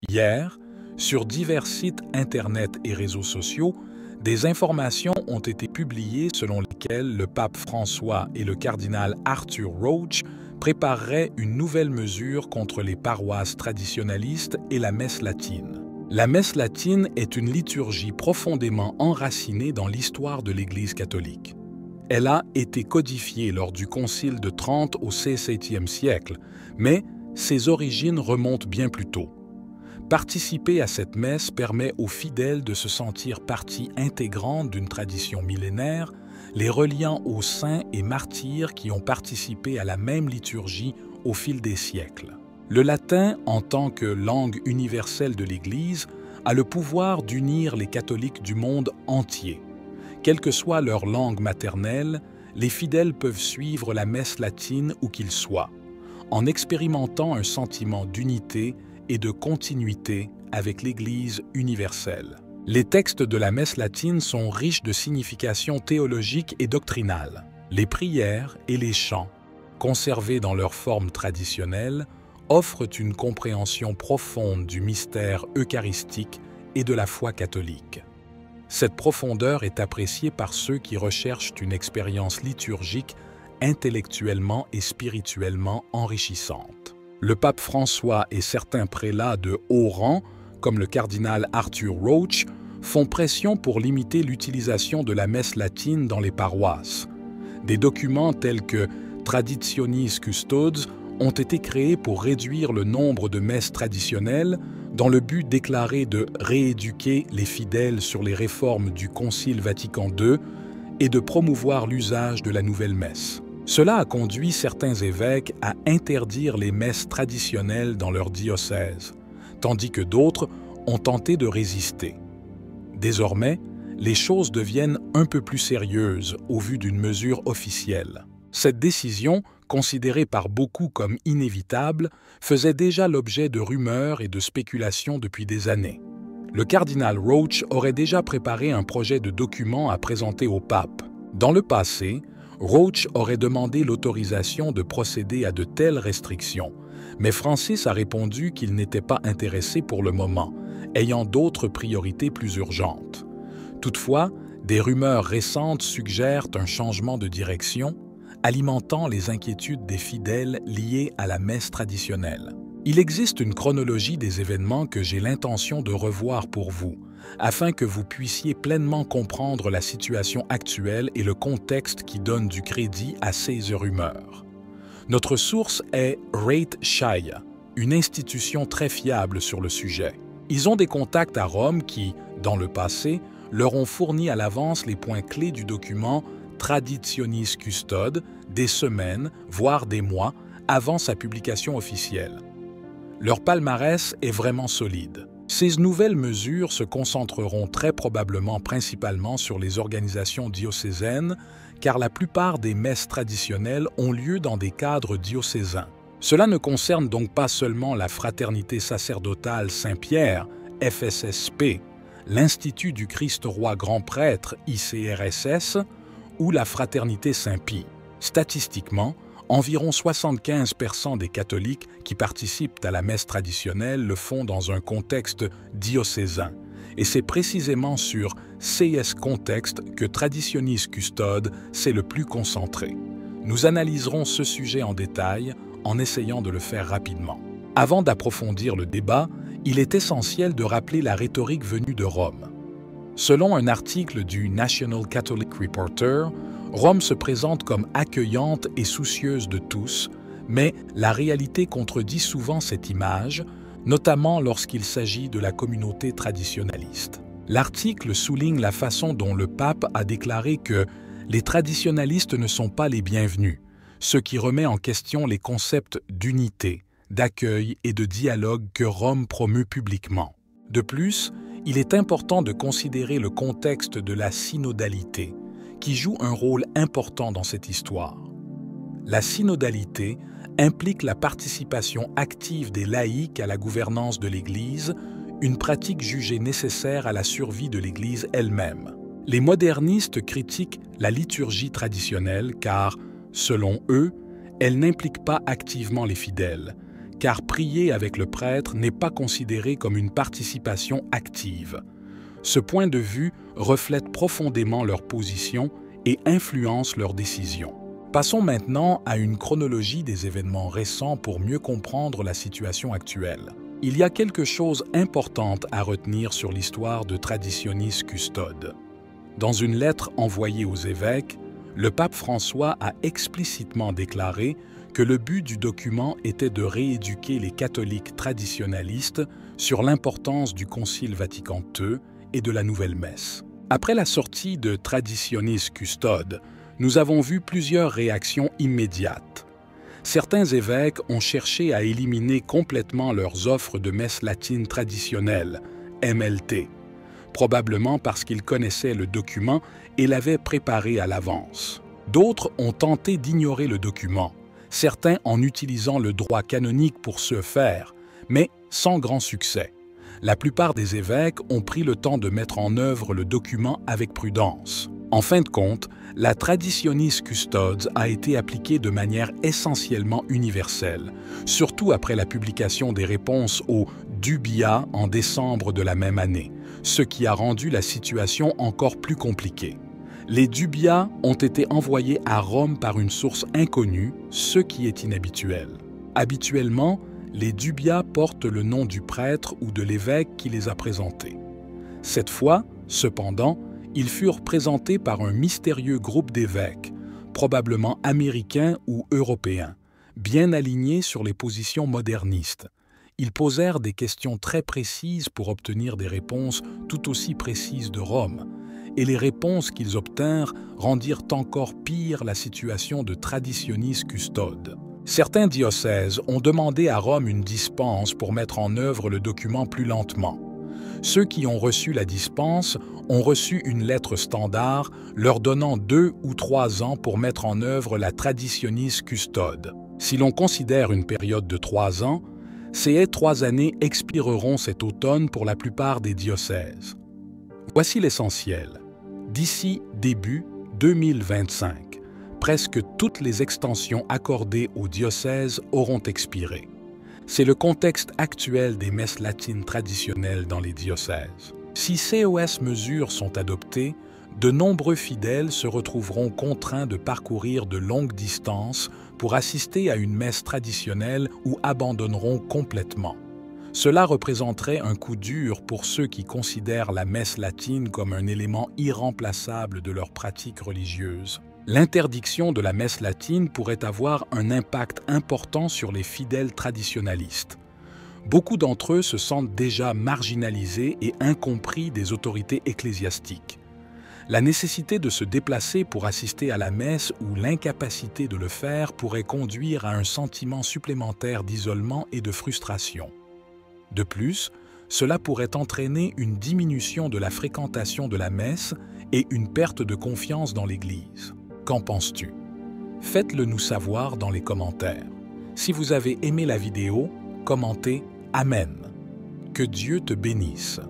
Hier, sur divers sites Internet et réseaux sociaux, des informations ont été publiées selon lesquelles le pape François et le cardinal Arthur Roach prépareraient une nouvelle mesure contre les paroisses traditionnalistes et la messe latine. La messe latine est une liturgie profondément enracinée dans l'histoire de l'Église catholique. Elle a été codifiée lors du Concile de Trente au XVIIe siècle, mais ses origines remontent bien plus tôt. Participer à cette messe permet aux fidèles de se sentir partie intégrante d'une tradition millénaire, les reliant aux saints et martyrs qui ont participé à la même liturgie au fil des siècles. Le latin, en tant que langue universelle de l'Église, a le pouvoir d'unir les catholiques du monde entier. Quelle que soit leur langue maternelle, les fidèles peuvent suivre la messe latine où qu'ils soient, en expérimentant un sentiment d'unité et de continuité avec l'Église universelle. Les textes de la messe latine sont riches de significations théologiques et doctrinales. Les prières et les chants, conservés dans leur forme traditionnelle, offrent une compréhension profonde du mystère eucharistique et de la foi catholique. Cette profondeur est appréciée par ceux qui recherchent une expérience liturgique intellectuellement et spirituellement enrichissante. Le pape François et certains prélats de haut rang, comme le cardinal Arthur Roach, font pression pour limiter l'utilisation de la messe latine dans les paroisses. Des documents tels que Traditionis Custodes ont été créés pour réduire le nombre de messes traditionnelles dans le but déclaré de rééduquer les fidèles sur les réformes du Concile Vatican II et de promouvoir l'usage de la nouvelle messe. Cela a conduit certains évêques à interdire les messes traditionnelles dans leur diocèse, tandis que d'autres ont tenté de résister. Désormais, les choses deviennent un peu plus sérieuses au vu d'une mesure officielle. Cette décision, considérée par beaucoup comme inévitable, faisait déjà l'objet de rumeurs et de spéculations depuis des années. Le cardinal Roach aurait déjà préparé un projet de document à présenter au pape. Dans le passé, Roach aurait demandé l'autorisation de procéder à de telles restrictions, mais Francis a répondu qu'il n'était pas intéressé pour le moment, ayant d'autres priorités plus urgentes. Toutefois, des rumeurs récentes suggèrent un changement de direction, alimentant les inquiétudes des fidèles liées à la messe traditionnelle. Il existe une chronologie des événements que j'ai l'intention de revoir pour vous, afin que vous puissiez pleinement comprendre la situation actuelle et le contexte qui donne du crédit à ces rumeurs. Notre source est Rate Shaya, une institution très fiable sur le sujet. Ils ont des contacts à Rome qui, dans le passé, leur ont fourni à l'avance les points clés du document Traditionis Custodes des semaines, voire des mois, avant sa publication officielle. Leur palmarès est vraiment solide. Ces nouvelles mesures se concentreront très probablement principalement sur les organisations diocésaines, car la plupart des messes traditionnelles ont lieu dans des cadres diocésains. Cela ne concerne donc pas seulement la Fraternité sacerdotale Saint-Pierre, FSSP, l'Institut du Christ-Roi Grand Prêtre, ICRSS, ou la Fraternité Saint-Pie. Statistiquement, environ 75% des catholiques qui participent à la messe traditionnelle le font dans un contexte diocésain, et c'est précisément sur CS Contexte que Traditionis Custodes s'est le plus concentré. Nous analyserons ce sujet en détail en essayant de le faire rapidement. Avant d'approfondir le débat, il est essentiel de rappeler la rhétorique venue de Rome. Selon un article du National Catholic Reporter, Rome se présente comme accueillante et soucieuse de tous, mais la réalité contredit souvent cette image, notamment lorsqu'il s'agit de la communauté traditionnaliste. L'article souligne la façon dont le pape a déclaré que les traditionnalistes ne sont pas les bienvenus, ce qui remet en question les concepts d'unité, d'accueil et de dialogue que Rome promeut publiquement. De plus, il est important de considérer le contexte de la synodalité, qui joue un rôle important dans cette histoire. La synodalité implique la participation active des laïcs à la gouvernance de l'Église, une pratique jugée nécessaire à la survie de l'Église elle-même. Les modernistes critiquent la liturgie traditionnelle car, selon eux, elle n'implique pas activement les fidèles, car prier avec le prêtre n'est pas considéré comme une participation active. Ce point de vue reflète profondément leur position et influence leurs décisions. Passons maintenant à une chronologie des événements récents pour mieux comprendre la situation actuelle. Il y a quelque chose d'important à retenir sur l'histoire de Traditionis Custodes. Dans une lettre envoyée aux évêques, le pape François a explicitement déclaré que le but du document était de rééduquer les catholiques traditionalistes sur l'importance du Concile Vatican II et de la Nouvelle Messe. Après la sortie de Traditionis Custodes, nous avons vu plusieurs réactions immédiates. Certains évêques ont cherché à éliminer complètement leurs offres de messe latine traditionnelle, MLT, probablement parce qu'ils connaissaient le document et l'avaient préparé à l'avance. D'autres ont tenté d'ignorer le document, certains en utilisant le droit canonique pour ce faire, mais sans grand succès. La plupart des évêques ont pris le temps de mettre en œuvre le document avec prudence. En fin de compte, la Traditionis Custodes a été appliquée de manière essentiellement universelle, surtout après la publication des réponses aux dubia en décembre de la même année, ce qui a rendu la situation encore plus compliquée. Les dubia ont été envoyés à Rome par une source inconnue, ce qui est inhabituel. Habituellement, les dubia portent le nom du prêtre ou de l'évêque qui les a présentés. Cette fois, cependant, ils furent présentés par un mystérieux groupe d'évêques, probablement américains ou européens, bien alignés sur les positions modernistes. Ils posèrent des questions très précises pour obtenir des réponses tout aussi précises de Rome, et les réponses qu'ils obtinrent rendirent encore pire la situation de Traditionis Custodes. Certains diocèses ont demandé à Rome une dispense pour mettre en œuvre le document plus lentement. Ceux qui ont reçu la dispense ont reçu une lettre standard leur donnant 2 ou 3 ans pour mettre en œuvre la Traditionis Custodes. Si l'on considère une période de 3 ans, ces 3 années expireront cet automne pour la plupart des diocèses. Voici l'essentiel. D'ici début 2025, presque toutes les extensions accordées aux diocèses auront expiré. C'est le contexte actuel des messes latines traditionnelles dans les diocèses. Si COS mesures sont adoptées, de nombreux fidèles se retrouveront contraints de parcourir de longues distances pour assister à une messe traditionnelle ou abandonneront complètement. Cela représenterait un coup dur pour ceux qui considèrent la messe latine comme un élément irremplaçable de leur pratique religieuse. L'interdiction de la messe latine pourrait avoir un impact important sur les fidèles traditionalistes. Beaucoup d'entre eux se sentent déjà marginalisés et incompris des autorités ecclésiastiques. La nécessité de se déplacer pour assister à la messe ou l'incapacité de le faire pourrait conduire à un sentiment supplémentaire d'isolement et de frustration. De plus, cela pourrait entraîner une diminution de la fréquentation de la messe et une perte de confiance dans l'Église. Qu'en penses-tu? Faites-le nous savoir dans les commentaires. Si vous avez aimé la vidéo, commentez « Amen ». Que Dieu te bénisse.